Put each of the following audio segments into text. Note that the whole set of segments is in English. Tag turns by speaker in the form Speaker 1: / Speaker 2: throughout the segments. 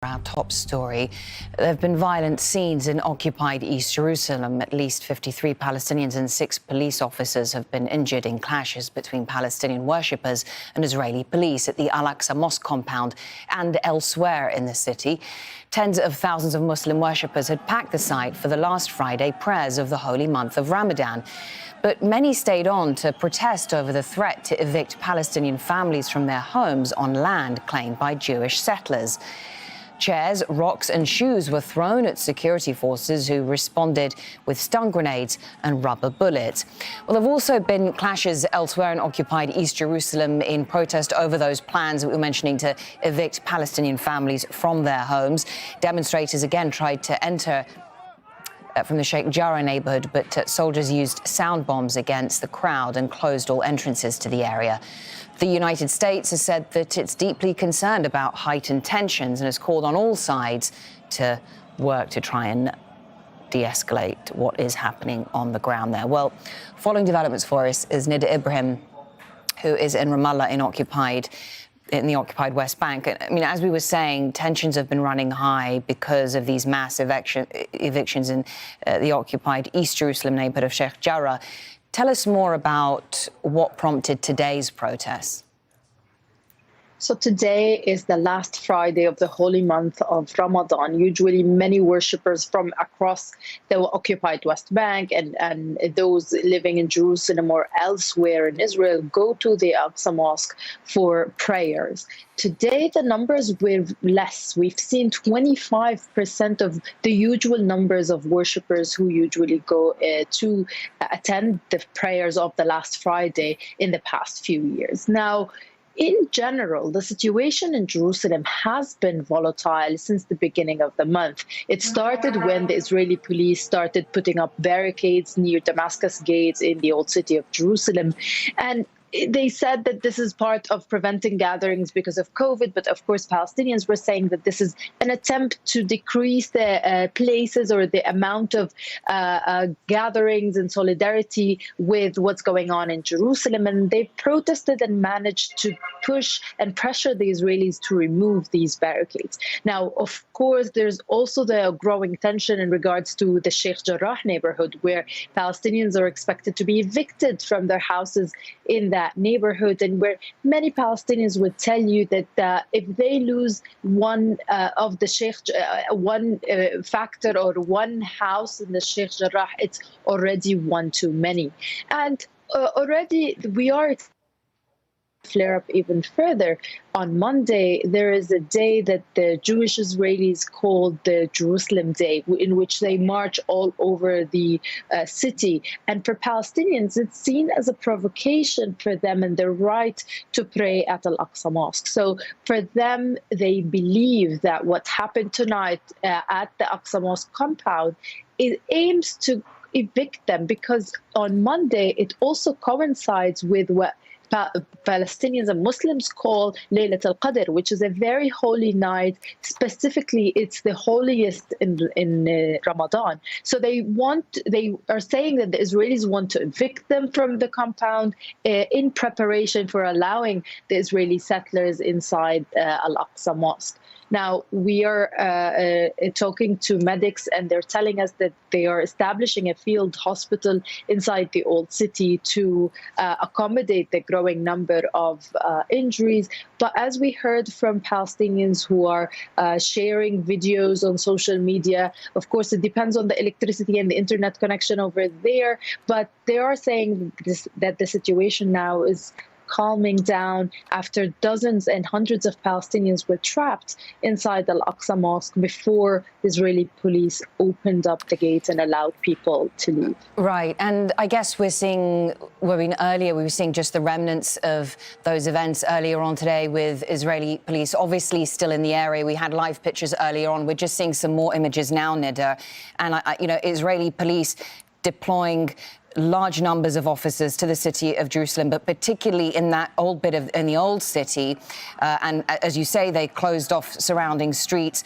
Speaker 1: Our top story. There have been violent scenes in occupied East Jerusalem. At least 53 Palestinians and 6 police officers have been injured in clashes between Palestinian worshippers and Israeli police at the Al-Aqsa Mosque compound and elsewhere in the city. Tens of thousands of Muslim worshippers had packed the site for the last Friday prayers of the holy month of Ramadan. But many stayed on to protest over the threat to evict Palestinian families from their homes on land claimed by Jewish settlers. Chairs, rocks and shoes were thrown at security forces who responded with stun grenades and rubber bullets. Well, there have also been clashes elsewhere in occupied East Jerusalem in protest over those plans that we were mentioning to evict Palestinian families from their homes. Demonstrators again tried to enter from the Sheikh Jarrah neighborhood, but soldiers used sound bombs against the crowd and closed all entrances to the area. The United States has said that it's deeply concerned about heightened tensions and has called on all sides to work to try and de-escalate what is happening on the ground there. Well, following developments for us is Nida Ibrahim, who is in Ramallah in the occupied West Bank. I mean, as we were saying, tensions have been running high because of these mass evictions in the occupied East Jerusalem neighborhood of Sheikh Jarrah. Tell us more about what prompted today's protests.
Speaker 2: So today is the last Friday of the holy month of Ramadan. Usually many worshippers from across the occupied West Bank and those living in Jerusalem or elsewhere in Israel go to the Aqsa Mosque for prayers. Today, the numbers were less. We've seen 25% of the usual numbers of worshippers who usually go to attend the prayers of the last Friday in the past few years. Now, in general, the situation in Jerusalem has been volatile since the beginning of the month. It started when the Israeli police started putting up barricades near Damascus gates in the old city of Jerusalem. And they said that this is part of preventing gatherings because of COVID, but of course Palestinians were saying that this is an attempt to decrease the places or the amount of gatherings and solidarity with what's going on in Jerusalem. And they protested and managed to push and pressure the Israelis to remove these barricades. Now, of course, there's also the growing tension in regards to the Sheikh Jarrah neighborhood, where Palestinians are expected to be evicted from their houses in that neighborhood, and where many Palestinians would tell you that if they lose one of the Sheikh, one factor or one house in the Sheikh Jarrah, it's already one too many. And already we are flare up even further. On Monday, there is a day that the Jewish Israelis called the Jerusalem Day, in which they march all over the city. And for Palestinians, it's seen as a provocation for them and their right to pray at Al-Aqsa Mosque. So for them, they believe that what happened tonight at the Aqsa Mosque compound, it aims to evict them, because on Monday, it also coincides with what Palestinians and Muslims call Laylat al-Qadr, which is a very holy night. Specifically, it's the holiest in Ramadan. So they are saying that the Israelis want to evict them from the compound in preparation for allowing the Israeli settlers inside Al-Aqsa Mosque. Now, we are talking to medics, and they're telling us that they are establishing a field hospital inside the old city to accommodate the growing number of injuries. But as we heard from Palestinians who are sharing videos on social media, of course, it depends on the electricity and the internet connection over there, but they are saying that the situation now is calming down after dozens and hundreds of Palestinians were trapped inside Al-Aqsa Mosque before the Israeli police opened up the gates and allowed people to leave.
Speaker 1: Right, and I guess we were seeing just the remnants of those events earlier on today with Israeli police obviously still in the area. We had live pictures earlier on. We're just seeing some more images now, Nida, and Israeli police deploying large numbers of officers to the city of Jerusalem, but particularly in that old bit in the old city. And as you say, they closed off surrounding streets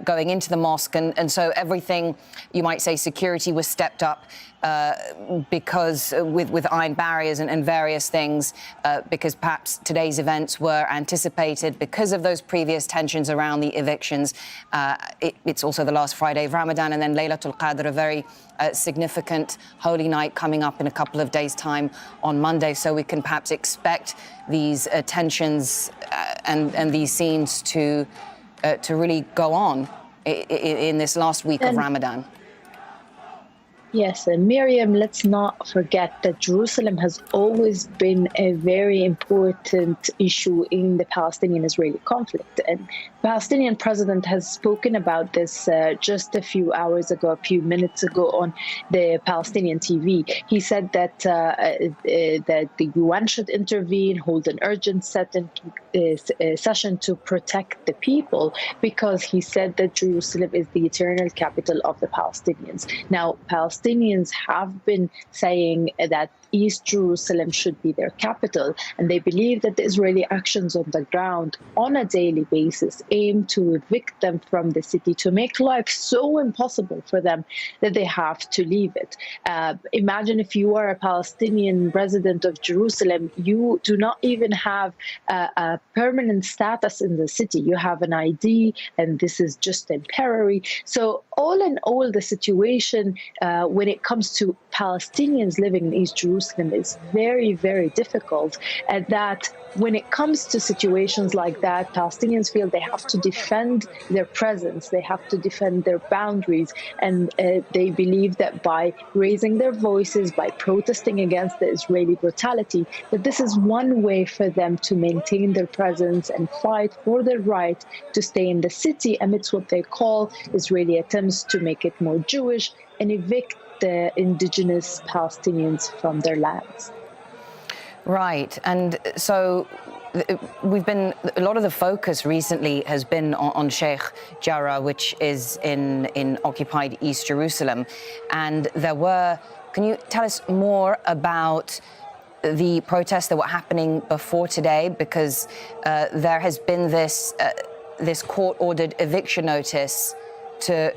Speaker 1: going into the mosque. And so everything, you might say, security was stepped up because with iron barriers and various things, because perhaps today's events were anticipated because of those previous tensions around the evictions. It's also the last Friday of Ramadan, and then Laylatul Qadr, a very significant holy night coming up in a couple of days' time on Monday. So we can perhaps expect these tensions and these scenes to really go on in this last week of Ramadan.
Speaker 2: Yes, and Miriam, let's not forget that Jerusalem has always been a very important issue in the Palestinian-Israeli conflict. And the Palestinian president has spoken about this just a few minutes ago on the Palestinian TV. He said that that the UN should intervene, hold an urgent session to protect the people, because he said that Jerusalem is the eternal capital of the Palestinians. Now, Palestinians have been saying that East Jerusalem should be their capital, and they believe that the Israeli actions on the ground on a daily basis aim to evict them from the city, to make life so impossible for them that they have to leave it. Imagine if you are a Palestinian resident of Jerusalem, you do not even have a permanent status in the city. You have an ID, and this is just temporary. So all in all, the situation when it comes to Palestinians living in East Jerusalem is very, very difficult. And that when it comes to situations like that, Palestinians feel they have to defend their presence, they have to defend their boundaries, and they believe that by raising their voices, by protesting against the Israeli brutality, that this is one way for them to maintain their presence and fight for their right to stay in the city amidst what they call Israeli attempts to make it more Jewish and evict the indigenous Palestinians from their lands.
Speaker 1: Right. And so a lot of the focus recently has been on Sheikh Jarrah, which is in occupied East Jerusalem. And can you tell us more about the protests that were happening before today? Because there has been this court-ordered eviction notice to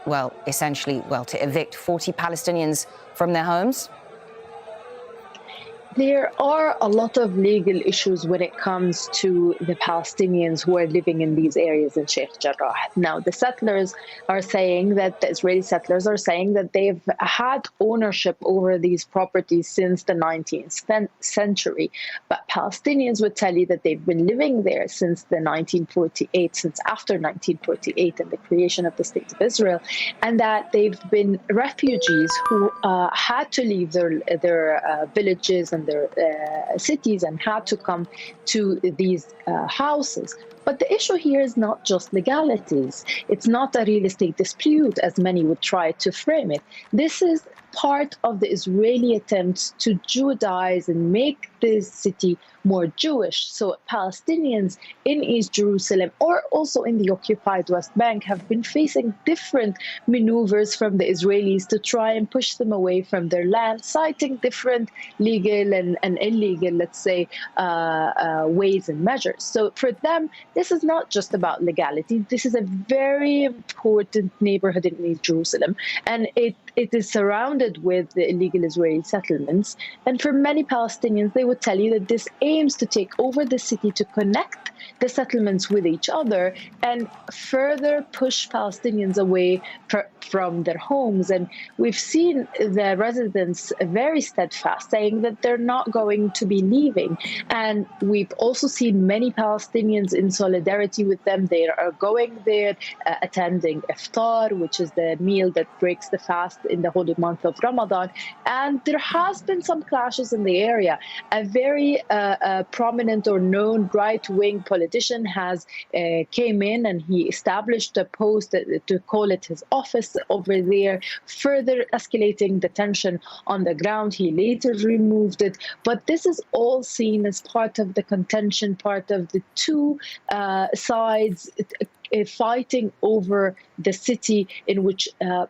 Speaker 1: evict 40 Palestinians from their homes?
Speaker 2: There are a lot of legal issues when it comes to the Palestinians who are living in these areas in Sheikh Jarrah. Now, the Israeli settlers are saying that they've had ownership over these properties since the 19th century. But Palestinians would tell you that they've been living there since after 1948 and the creation of the State of Israel, and that they've been refugees who had to leave their villages and their cities and had to come to these houses. But the issue here is not just legalities. It's not a real estate dispute, as many would try to frame it. This is part of the Israeli attempts to Judaize and make this city more Jewish. So Palestinians in East Jerusalem, or also in the occupied West Bank, have been facing different maneuvers from the Israelis to try and push them away from their land, citing different legal and illegal, let's say, ways and measures. So for them, this is not just about legality. This is a very important neighborhood in East Jerusalem, and it is surrounded with the illegal Israeli settlements. And for many Palestinians, they would tell you that this aims to take over the city, to connect the settlements with each other and further push Palestinians away from their homes. And we've seen the residents very steadfast, saying that they're not going to be leaving. And we've also seen many Palestinians in solidarity with them. They are going there, attending iftar, which is the meal that breaks the fast in the holy month of Ramadan. And there has been some clashes in the area. A very prominent or known right-wing politician has came in, and he established a post to call it his office over there, further escalating the tension on the ground. He later removed it. But this is all seen as part of the contention, part of the two sides fighting over the city in which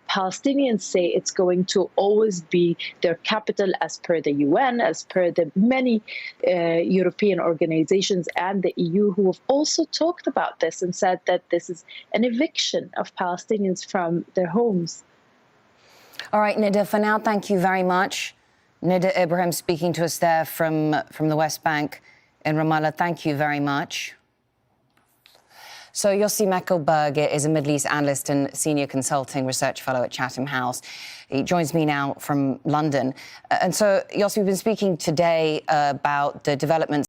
Speaker 2: Palestinians say it's going to always be their capital as per the UN, as per the many European organizations and the EU who have also talked about this and said that this is an eviction of Palestinians from their homes.
Speaker 1: All right, Nida, for now, thank you very much. Nida Ibrahim speaking to us there from the West Bank in Ramallah. Thank you very much. So Yossi Mekelberg is a Middle East analyst and senior consulting research fellow at Chatham House. He joins me now from London. And so, Yossi, we've been speaking today about the developments